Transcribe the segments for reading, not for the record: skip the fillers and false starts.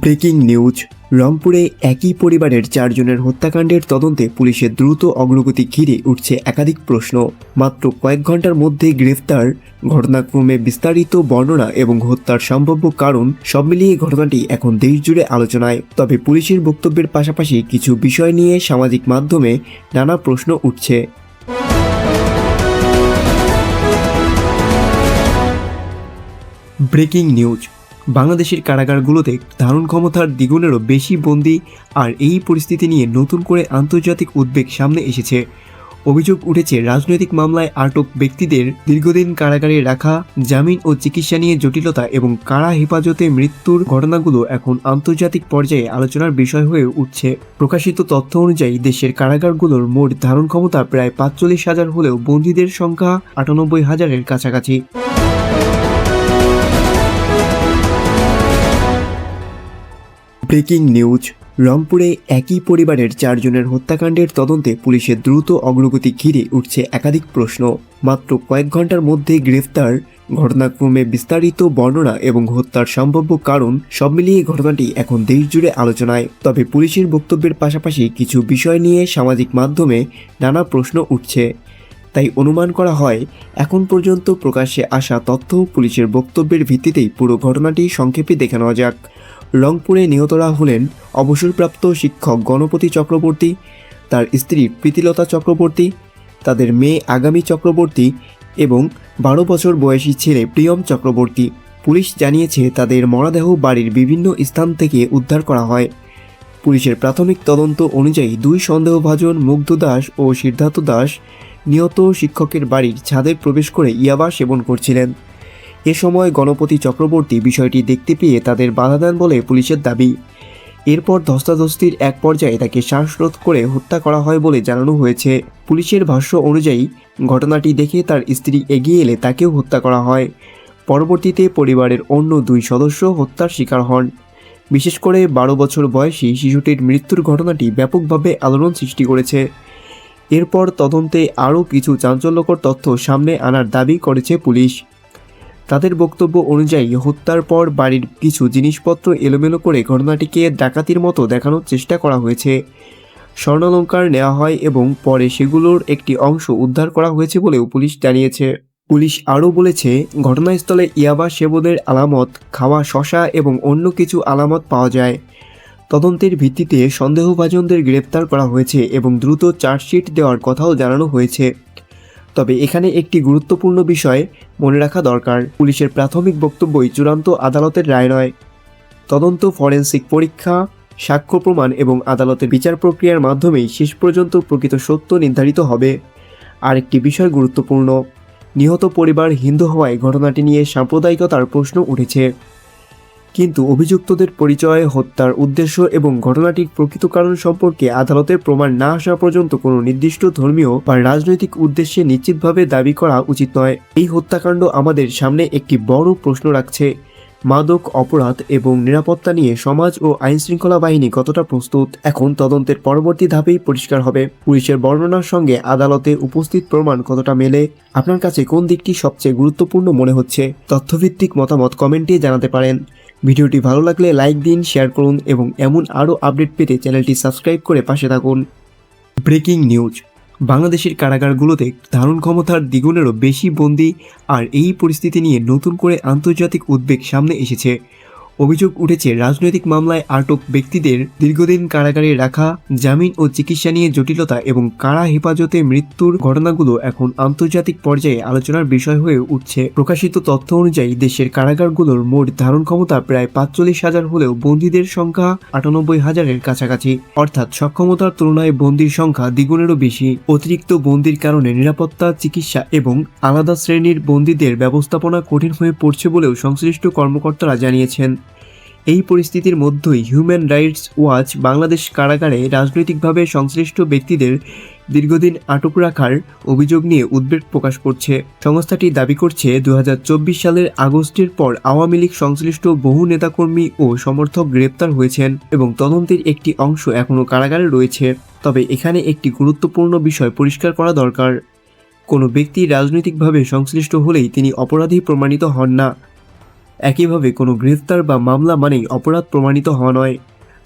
Breaking news. রংপুরে একই পরিবারের 4 জনের হত্যাকাণ্ডের তদন্তে পুলিশের দ্রুত অগ্রগতি ঘিরে উঠছে একাধিক প্রশ্ন। মাত্র কয়েক ঘন্টার মধ্যে গ্রেফতার, ঘটনাক্রমে বিস্তারিত বর্ণনা এবং হত্যার সম্ভাব্য কারণ সব মিলিয়ে ঘটনাটি এখন দেশজুড়ে আলোচনায়। তবে পুলিশের বক্তব্যের পাশাপাশি কিছু বিষয় নিয়ে সামাজিক মাধ্যমে নানা প্রশ্ন উঠছে। Breaking news. বাংলাদেশের কারাগারগুলোতে ধারণ ক্ষমতার দ্বিগুণেরও বেশি বন্দী, আর এই পরিস্থিতি নিয়ে নতুন করে আন্তর্জাতিক উদ্বেগ সামনে এসেছে। অভিযোগ উঠেছে রাজনৈতিক মামলায় আটক ব্যক্তিদের দীর্ঘদিন কারাগারে রাখা, জামিন ও চিকিৎসা নিয়ে জটিলতা এবং কারা হেফাজতে মৃত্যুর ঘটনাগুলো এখন আন্তর্জাতিক পর্যায়ে আলোচনার বিষয় হয়ে উঠছে। প্রকাশিত তথ্য অনুযায়ী দেশের কারাগারগুলোর মোট ধারণ ক্ষমতা প্রায় ৪৫,০০০ হলেও বন্দীদের সংখ্যা ৯৮,০০০-এর কাছাকাছি। Breaking news. রংপুরে একই পরিবারের 4 জনের হত্যাকাণ্ডের তদন্তে পুলিশের দ্রুত অগ্রগতি ঘিরে উঠছে একাধিক প্রশ্ন। মাত্র কয়েক ঘন্টার মধ্যে গ্রেফতার, ঘটনাক্রমে বিস্তারিত বর্ণনা এবং হত্যার সম্ভাব্য কারণ সব মিলিয়ে ঘটনাটি এখন দেশজুড়ে আলোচনায়। তবে পুলিশের বক্তব্যের পাশাপাশি কিছু বিষয় নিয়ে সামাজিক মাধ্যমে নানা প্রশ্ন উঠছে। তাই অনুমান করা হয়, এখন পর্যন্ত প্রকাশ্যে আসা তথ্য পুলিশের বক্তব্যের ভিত্তিতেই পুরো ঘটনাটি সংক্ষেপে দেখে নেওয়া যাক। রংপুরে নিহতরা হলেন অবসরপ্রাপ্ত শিক্ষক গণপতি চক্রবর্তী, তার স্ত্রী প্রীতিলতা চক্রবর্তী, তাদের মেয়ে আগামী চক্রবর্তী এবং 12 বছর বয়সী ছেলে প্রিয়ম চক্রবর্তী। পুলিশ জানিয়েছে তাদের মরদেহ বাড়ির বিভিন্ন স্থান থেকে উদ্ধার করা হয়। পুলিশের প্রাথমিক তদন্ত অনুযায়ী 2 সন্দেহভাজন মুগ্ধ দাস ও সিদ্ধার্থ দাস নিহত শিক্ষকের বাড়ির ছাদে প্রবেশ করে ইয়াবা সেবন করছিলেন। এ সময় গণপতি চক্রবর্তী বিষয়টি দেখতে পেয়ে তাদের বাধা দেন বলে পুলিশের দাবি। এরপর ধস্তাধস্তির এক পর্যায়ে তাকে শ্বাসরোধ করে হত্যা করা হয় বলে জানানো হয়েছে। পুলিশের ভাষ্য অনুযায়ী ঘটনাটি দেখে তার স্ত্রী এগিয়ে এলে তাকেও হত্যা করা হয়। পরবর্তীতে পরিবারের অন্য 2 সদস্য হত্যার শিকার হন। বিশেষ করে 12 বছর বয়সী শিশুটির মৃত্যুর ঘটনাটি ব্যাপকভাবে আলোড়ন সৃষ্টি করেছে। এরপর তদন্তে আরও কিছু চাঞ্চল্যকর তথ্য সামনে আনার দাবি করেছে পুলিশ। তাদের বক্তব্য অনুযায়ী হত্যার পর বাড়ির কিছু জিনিসপত্র এলোমেলো করে ঘটনাটিকে ডাকাতির মতো দেখানোর চেষ্টা করা হয়েছে। স্বর্ণালংকার নেওয়া হয় এবং পরে সেগুলোর একটি অংশ উদ্ধার করা হয়েছে বলেও পুলিশ জানিয়েছে। পুলিশ আরও বলেছে, ঘটনাস্থলে ইয়াবা সেবনের আলামত, খাওয়া শসা এবং অন্য কিছু আলামত পাওয়া যায়। তদন্তের ভিত্তিতে সন্দেহভাজনদের গ্রেপ্তার করা হয়েছে এবং দ্রুত চার্জশিট দেওয়ার কথাও জানানো হয়েছে। তবে এখানে একটি গুরুত্বপূর্ণ বিষয় মনে রাখা দরকার, পুলিশের প্রাথমিক বক্তব্যই চূড়ান্ত আদালতের রায় নয়। তদন্ত, ফরেনসিক পরীক্ষা, সাক্ষ্য প্রমাণ এবং আদালতের বিচার প্রক্রিয়ার মাধ্যমেই শেষ পর্যন্ত প্রকৃত সত্য নির্ধারিত হবে। আরেকটি বিষয় গুরুত্বপূর্ণ, নিহত পরিবার হিন্দু হওয়ায় ঘটনাটি নিয়ে সাম্প্রদায়িকতার প্রশ্ন উঠেছে। কিন্তু অভিযুক্তদের পরিচয়, হত্যার উদ্দেশ্য এবং ঘটনাটির প্রকৃত কারণ সম্পর্কে আদালতের প্রমাণ না আসা পর্যন্ত কোনো নির্দিষ্ট ধর্মীয় বা রাজনৈতিক উদ্দেশ্যে নিশ্চিতভাবে দাবি করা উচিত নয়। এই হত্যাকাণ্ড আমাদের সামনে একটি বড় প্রশ্ন রাখছে, মাদক অপরাধ এবং নিরাপত্তা নিয়ে সমাজ ও আইনশৃঙ্খলা বাহিনী কতটা প্রস্তুত। এখন তদন্তের পরবর্তী ধাপেই পরিষ্কার হবে পুলিশের বর্ণনার সঙ্গে আদালতে উপস্থিত প্রমাণ কতটা মেলে। আপনার কাছে কোন দিকটি সবচেয়ে গুরুত্বপূর্ণ মনে হচ্ছে? তথ্যভিত্তিক মতামত কমেন্টে জানাতে পারেন। ভিডিওটি ভালো লাগলে লাইক দিন, শেয়ার করুন এবং এমন আরও আপডেট পেতে চ্যানেলটি সাবস্ক্রাইব করে পাশে থাকুন। Breaking news. বাংলাদেশের কারাগারগুলোতে ধারণ ক্ষমতার দ্বিগুণেরও বেশি বন্দী, আর এই পরিস্থিতি নিয়ে নতুন করে আন্তর্জাতিক উদ্বেগ সামনে এসেছে। অভিযোগ উঠেছে রাজনৈতিক মামলায় আটক ব্যক্তিদের দীর্ঘদিন কারাগারে রাখা, জামিন ও চিকিৎসা নিয়ে জটিলতা এবং কারা হেফাজতে মৃত্যুর ঘটনাগুলো এখন আন্তর্জাতিক পর্যায়ে আলোচনার বিষয় হয়ে উঠছে। প্রকাশিত তথ্য অনুযায়ী দেশের কারাগারগুলোর মোট ধারণ ক্ষমতা প্রায় ৪৫,০০০ হলেও বন্দীদের সংখ্যা ৯৮,০০০-এর কাছাকাছি, অর্থাৎ সক্ষমতার তুলনায় বন্দীর সংখ্যা দ্বিগুণেরও বেশি। অতিরিক্ত বন্দীর কারণে নিরাপত্তা, চিকিৎসা এবং আলাদা শ্রেণীর বন্দীদের ব্যবস্থাপনা কঠিন হয়ে পড়ছে বলেও সংশ্লিষ্ট কর্মকর্তারা জানিয়েছেন। এই পরিস্থিতির মধ্যেই হিউম্যান রাইটস ওয়াচ বাংলাদেশ কারাগারে রাজনৈতিকভাবে সংশ্লিষ্ট ব্যক্তিদের দীর্ঘদিন আটক রাখার অভিযোগ নিয়ে উদ্বেগ প্রকাশ করছে। সংস্থাটি দাবি করছে, 2024 সালের আগস্টের পর আওয়ামী লীগ সংশ্লিষ্ট বহু নেতাকর্মী ও সমর্থক গ্রেপ্তার হয়েছেন এবং তদন্তের একটি অংশ এখনও কারাগারে রয়েছে। তবে এখানে একটি গুরুত্বপূর্ণ বিষয় পরিষ্কার করা দরকার, কোনো ব্যক্তি রাজনৈতিকভাবে সংশ্লিষ্ট হলেই তিনি অপরাধী প্রমাণিত হন না। একইভাবে কোনো গ্রেফতার বা মামলা মানেই অপরাধ প্রমাণিত হওয়া নয়।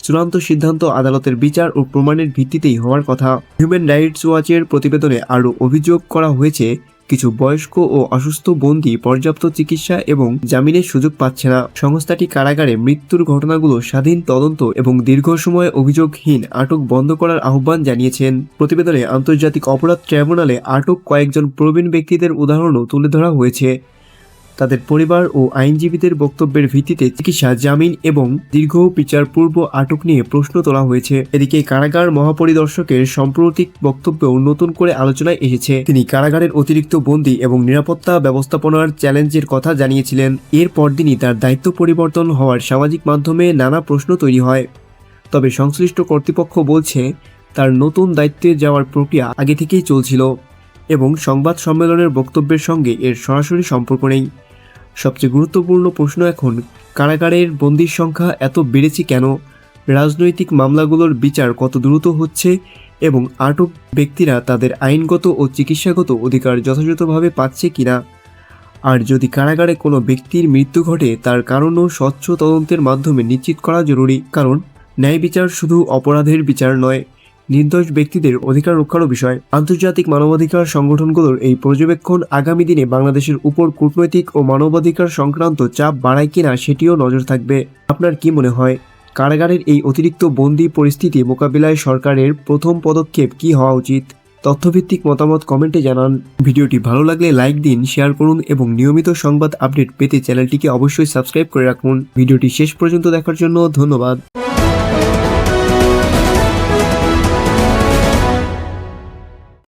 চূড়ান্ত সিদ্ধান্ত আদালতের বিচার ও প্রমাণের ভিত্তিতেই হওয়ার কথা। হিউম্যান রাইটস ওয়াচের প্রতিবেদনে আরও অভিযোগ করা হয়েছে, কিছু বয়স্ক ও অসুস্থ বন্দী পর্যাপ্ত চিকিৎসা এবং জামিনের সুযোগ পাচ্ছে না। সংস্থাটি কারাগারে মৃত্যুর ঘটনাগুলো স্বাধীন তদন্ত এবং দীর্ঘ সময় অভিযোগহীন আটক বন্ধ করার আহ্বান জানিয়েছেন। প্রতিবেদনে আন্তর্জাতিক অপরাধ ট্রাইব্যুনালে আটক কয়েকজন প্রবীণ ব্যক্তিদের উদাহরণও তুলে ধরা হয়েছে। তাদের পরিবার ও আইনজীবীদের বক্তব্যের ভিত্তিতে চিকিৎসা, জামিন এবং দীর্ঘ বিচারপূর্ব আটক নিয়ে প্রশ্ন তোলা হয়েছে। এদিকে কারাগার মহাপরিদর্শকের সাম্প্রতিক বক্তব্যেও নতুন করে আলোচনায় এসেছে। তিনি কারাগারের অতিরিক্ত বন্দী এবং নিরাপত্তা ব্যবস্থাপনার চ্যালেঞ্জের কথা জানিয়েছিলেন। এর পরদিনই তার দায়িত্ব পরিবর্তন হওয়ার সামাজিক মাধ্যমে নানা প্রশ্ন তৈরি হয়। তবে সংশ্লিষ্ট কর্তৃপক্ষ বলছে, তার নতুন দায়িত্বে যাওয়ার প্রক্রিয়া আগে থেকেই চলছিল এবং সংবাদ সম্মেলনের বক্তব্যের সঙ্গে এর সরাসরি সম্পর্ক নেই। সবচেয়ে গুরুত্বপূর্ণ প্রশ্ন এখন, কারাগারের বন্দির সংখ্যা এত বেড়েছে কেন? রাজনৈতিক মামলাগুলোর বিচার কত দ্রুত হচ্ছে এবং আটক ব্যক্তিরা তাদের আইনগত ও চিকিৎসাগত অধিকার যথাযথভাবে পাচ্ছে কিনা? আর যদি কারাগারে কোনো ব্যক্তির মৃত্যু ঘটে, তার কারণও স্বচ্ছ তদন্তের মাধ্যমে নিশ্চিত করা জরুরি। কারণ ন্যায় বিচার শুধু অপরাধের বিচার নয়, নির্দোষ ব্যক্তিদের অধিকার রক্ষারও বিষয়। আন্তর্জাতিক মানবাধিকার সংগঠনগুলোর এই পর্যবেক্ষণ আগামী দিনে বাংলাদেশের উপর কূটনৈতিক ও মানবাধিকার সংক্রান্ত চাপ বাড়ায় কিনা সেটিও নজর থাকবে। আপনার কি মনে হয়, কারাগারের এই অতিরিক্ত বন্দি পরিস্থিতি মোকাবিলায় সরকারের প্রথম পদক্ষেপ কী হওয়া উচিত? তথ্যভিত্তিক মতামত কমেন্টে জানান। ভিডিওটি ভালো লাগলে লাইক দিন, শেয়ার করুন এবং নিয়মিত সংবাদ আপডেট পেতে চ্যানেলটিকে অবশ্যই সাবস্ক্রাইব করে রাখুন। ভিডিওটি শেষ পর্যন্ত দেখার জন্য ধন্যবাদ।